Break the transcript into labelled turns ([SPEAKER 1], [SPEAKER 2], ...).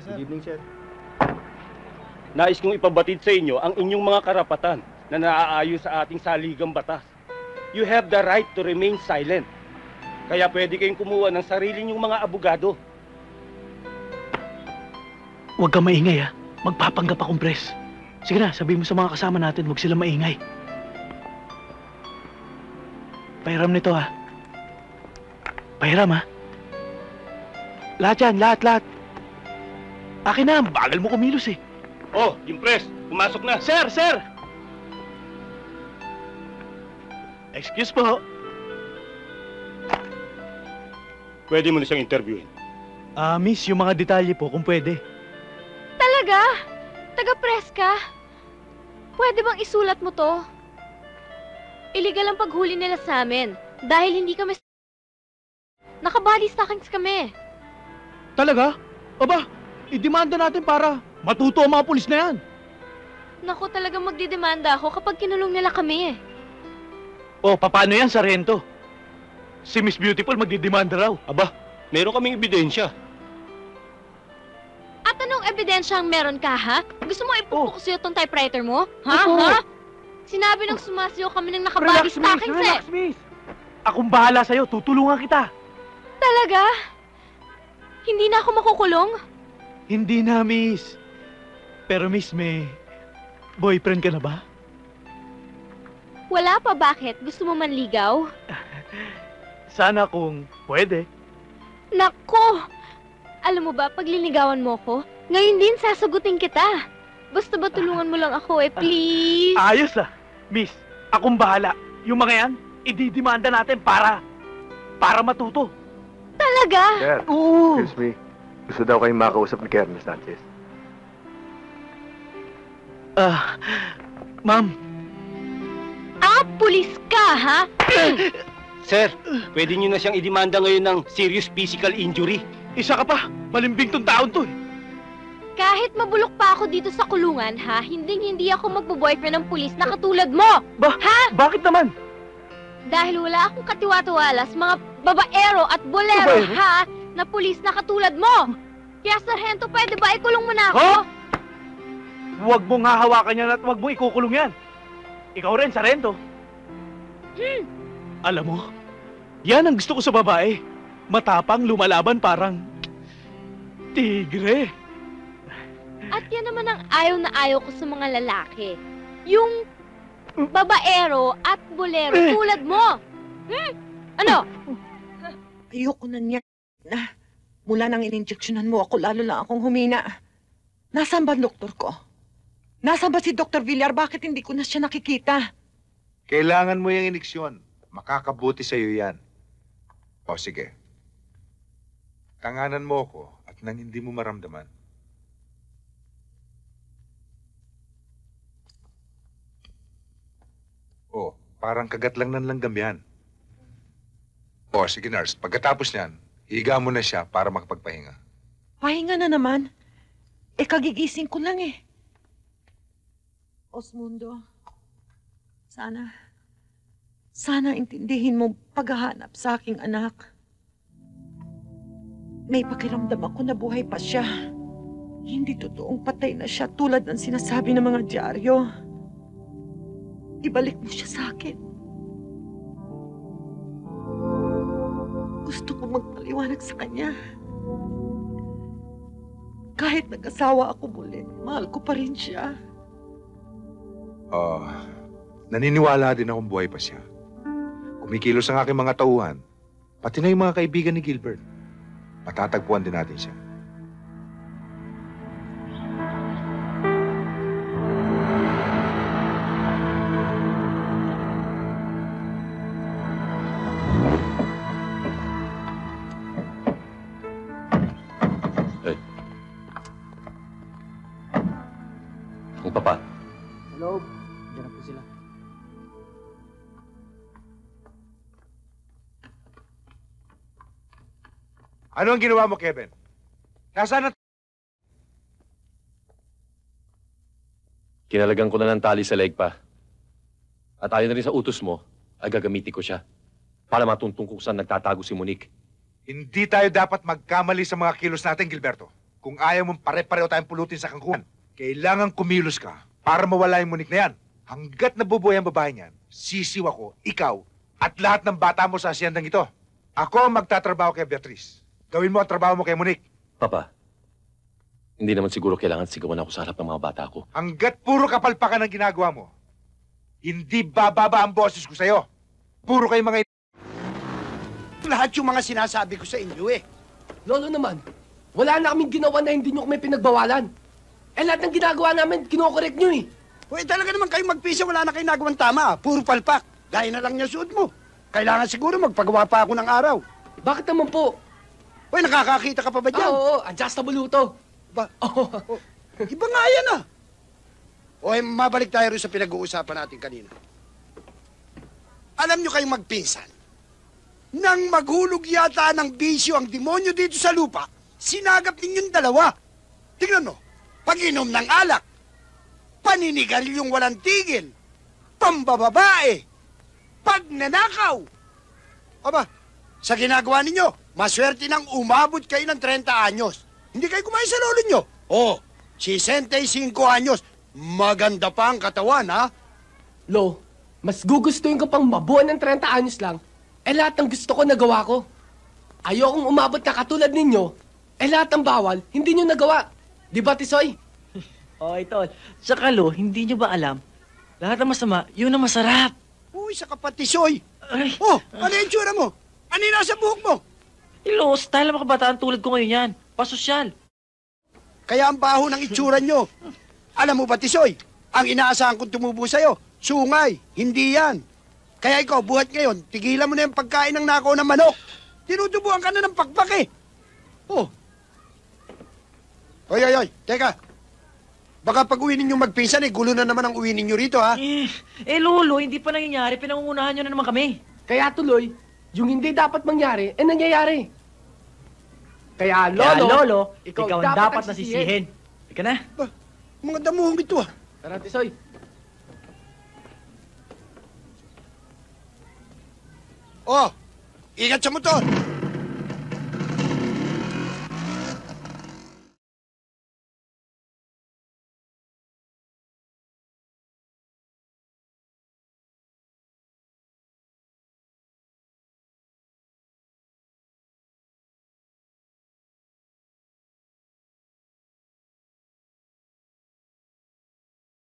[SPEAKER 1] Good evening, sir.
[SPEAKER 2] Nais kong ipabatid sa inyo ang inyong mga karapatan na naaayon sa ating saligang batas. You have the right to remain silent. Kaya pwede kayong kumuha ng sarili niyong mga abogado.
[SPEAKER 3] Huwag kang maingay ha. Magpapanggap akong pres. Sige na, sabihin mo sa mga kasama natin, huwag sila maingay. Pahiram nito ha. Pahiram ha. Lahat yan, lahat. Akin na, bagal mo kumilos eh.
[SPEAKER 2] Oh, yung press, pumasok na.
[SPEAKER 3] Sir! Excuse po.
[SPEAKER 2] Pwede mo na siyang interviewin.
[SPEAKER 3] Miss, yung mga detalye po kung pwede.
[SPEAKER 4] Talaga? Taga-press ka? Pwede bang isulat mo to? Illegal ang paghuli nila sa amin dahil hindi kami nakabody stockings kami.
[SPEAKER 3] Talaga? Aba, idemanda natin para matuto ang mga pulis na yan.
[SPEAKER 4] Naku, talagang magdidemanda ako kapag kinulong nila kami.
[SPEAKER 3] Oh, paano yan, Sargento? Si Miss Beautiful magdidemanda raw.
[SPEAKER 2] Aba, meron kaming ebidensya.
[SPEAKER 4] At anong ebidensya ang meron ka, ha? Gusto mo ipupukos sa'yo tong typewriter mo? Ha?
[SPEAKER 3] Opo.
[SPEAKER 4] Ha? Sinabi nang sumasayaw kami ng nakabody stockings
[SPEAKER 3] Relax, Miss. Akong bahala sa'yo, tutulungan kita.
[SPEAKER 4] Talaga? Hindi na ako makukulong?
[SPEAKER 3] Hindi na, Miss. Pero, Miss, may boyfriend ka na ba?
[SPEAKER 4] Wala pa, bakit? Gusto mo manligaw?
[SPEAKER 3] Sana kung pwede.
[SPEAKER 4] Nako! Alam mo ba, pag linigawan mo ko, ngayon din sasagutin kita. Basta ba tulungan mo lang ako please?
[SPEAKER 3] Ayos ah. Miss, akong bahala. Yung mga yan, ididimanda natin para matuto.
[SPEAKER 4] Talaga?
[SPEAKER 5] Sir,
[SPEAKER 3] Oo.
[SPEAKER 5] excuse me. Gusto daw kayong makausap ni Colonel Sanchez.
[SPEAKER 3] Ma'am.
[SPEAKER 4] Pulis ka, ha?
[SPEAKER 2] Sir, pwede niyo na siyang idemanda ngayon ng serious physical injury.
[SPEAKER 3] Isa ka pa. Malimbing tong taon to eh.
[SPEAKER 4] Kahit mabulok pa ako dito sa kulungan, ha? Hindi ako magbo-boyfriend ng pulis na katulad mo!
[SPEAKER 3] Bakit naman?
[SPEAKER 4] Dahil wala akong katiwa-tiwala sa mga babaero at bolero,
[SPEAKER 3] Babaero?
[SPEAKER 4] ha? Na pulis na katulad mo! Kaya, Sargento, pwede ba ikulong mo na ako?
[SPEAKER 3] Huh? Huwag mong hahawakan yan at huwag mong ikukulong yan. Ikaw rin, Sargento. Alam mo, yan ang gusto ko sa babae. Matapang, lumalaban, parang tigre.
[SPEAKER 4] At yan naman ang ayaw na ayaw ko sa mga lalaki. Yung babaero at bolero tulad mo. Ano?
[SPEAKER 6] Ayoko na niya. Mula nang ininjeksyonan mo ako, lalo lang akong humina. Nasaan ba ang doktor ko? Nasaan ba si Dr. Villar? Bakit hindi ko na siya nakikita?
[SPEAKER 7] Kailangan mo yung iniksyon. Makakabuti sa'yo yan. O sige. Tanganan mo ako at nang hindi mo maramdaman. O, parang kagat lang ng langgam yan. O, sige nurse. Pagkatapos niyan, higa mo na siya para makapagpahinga.
[SPEAKER 6] Pahinga na naman. Kagigising ko lang eh. Osmundo, sana intindihin mo paghahanap sa aking anak. May pakiramdam ako na buhay pa siya. Hindi totoong patay na siya tulad ng sinasabi ng mga dyaryo. Ibalik mo siya sa akin. Gusto ko magpaliwanag sa kanya. Kahit nag-asawa ako muli, mahal ko pa rin siya.
[SPEAKER 7] Naniniwala din akong buhay pa siya. Kumikilos ang aking mga tauhan, pati na yung mga kaibigan ni Gilbert. Matatagpuan din natin siya.
[SPEAKER 2] Ang papa.
[SPEAKER 1] Hello? Diyan na po sila.
[SPEAKER 7] Ano ang ginawa mo, Kevin? Nasaan na...
[SPEAKER 8] Kinalagan ko na ng tali sa leg pa. At ayon na rin sa utos mo, ay gagamitin ko siya para matuntong kung saan nagtatago si Monique.
[SPEAKER 7] Hindi tayo dapat magkamali sa mga kilos natin, Gilberto. Kung ayaw mong pare-pareho tayong pulutin sa kangkungan, kailangan kumilos ka para mawala yung munik na yan. Hanggat nabubuhay ang babae niyan, sisiw ako, ikaw, at lahat ng bata mo sa asyendang ito. Ako ang magtatrabaho kay Beatrice. Gawin mo ang trabaho mo kay Monique.
[SPEAKER 8] Papa, hindi naman siguro kailangan sigawan ako sa harap ng mga bata ko.
[SPEAKER 7] Hanggat puro kapalpakan ang ginagawa mo, hindi bababa ang boses ko sa'yo. Puro kayo mga
[SPEAKER 9] Lahat yung mga sinasabi ko sa inyo eh.
[SPEAKER 10] Lolo naman, wala na kaming ginawa na hindi nyo kami pinagbawalan. Eh lahat ng ginagawa namin, kinokorek nyo eh.
[SPEAKER 9] Uy, talaga naman kayong magpisa, wala na kayong nagawang tama. Puro palpak. Gaya na lang niya suot mo. Kailangan siguro magpagawa pa ako ng araw.
[SPEAKER 10] Bakit naman po?
[SPEAKER 9] Uy, nakakakita ka pa ba dyan?
[SPEAKER 10] Oo, adjustable to.
[SPEAKER 9] Ba? Iba nga yan ah. Uy, mabalik tayo rin sa pinag-uusapan natin kanina. Alam nyo kayong magpinsan, nang maghulog yata ng bisyo ang demonyo dito sa lupa, sinagap ninyong dalawa. Tingnan mo, pag-inom ng alak, paninigaryong walang tigil, pambababae, pagnanakaw. Aba, sa ginagawa ninyo, maswerte nang umabot kayo ng 30 anyos. Hindi kayo kumain sa lolo nyo. Oh, 65 anyos. Maganda pa ang katawan, ha?
[SPEAKER 10] Lo, mas gugustuhin ko pang mabuhay ng 30 anyos lang, eh lahat ng gusto ko nagawa ko. Ayokong umabot na katulad ninyo, eh lahat ng bawal, hindi nyo nagawa. Di ba, Tisoy?
[SPEAKER 1] Okay, tol. Tsaka lo, hindi nyo ba alam? Lahat ng masama, yun ang masarap.
[SPEAKER 9] Uy, sa kapatisoy.
[SPEAKER 1] Ay,
[SPEAKER 9] Oh, ano yung tsura mo? Ano yung nasa buhok mo?
[SPEAKER 1] Ilo, style ng mga kabataan tulad ko ngayon yan. Pasosyal.
[SPEAKER 9] Kaya ang baho ng itsura nyo. Alam mo ba, Tisoy, ang inaasahan kong tumubo sa'yo, sungay, hindi yan. Kaya ikaw, buhat ngayon, tigilan mo na yung pagkain ng nakaw ng manok. Tinutubuan ka na ng pakpak eh. Oh. Oy, teka. Baka pag uwi ninyong magpinsan eh, gulo na naman ang uwi ninyo rito, ha?
[SPEAKER 1] Lolo, hindi pa nangyayari. Pinangungunahan nyo na naman kami.
[SPEAKER 10] Kaya tuloy, yung hindi dapat mangyari, eh nangyayari. Kaya Lolo,
[SPEAKER 1] Kaya, Lolo,
[SPEAKER 10] ikaw
[SPEAKER 1] ang dapat
[SPEAKER 10] ang
[SPEAKER 1] nasisihin. Ika na.
[SPEAKER 9] Ba, mga damuhong ito, ha?
[SPEAKER 10] Tara, Tisoy.
[SPEAKER 9] Oh, ingat sa motor.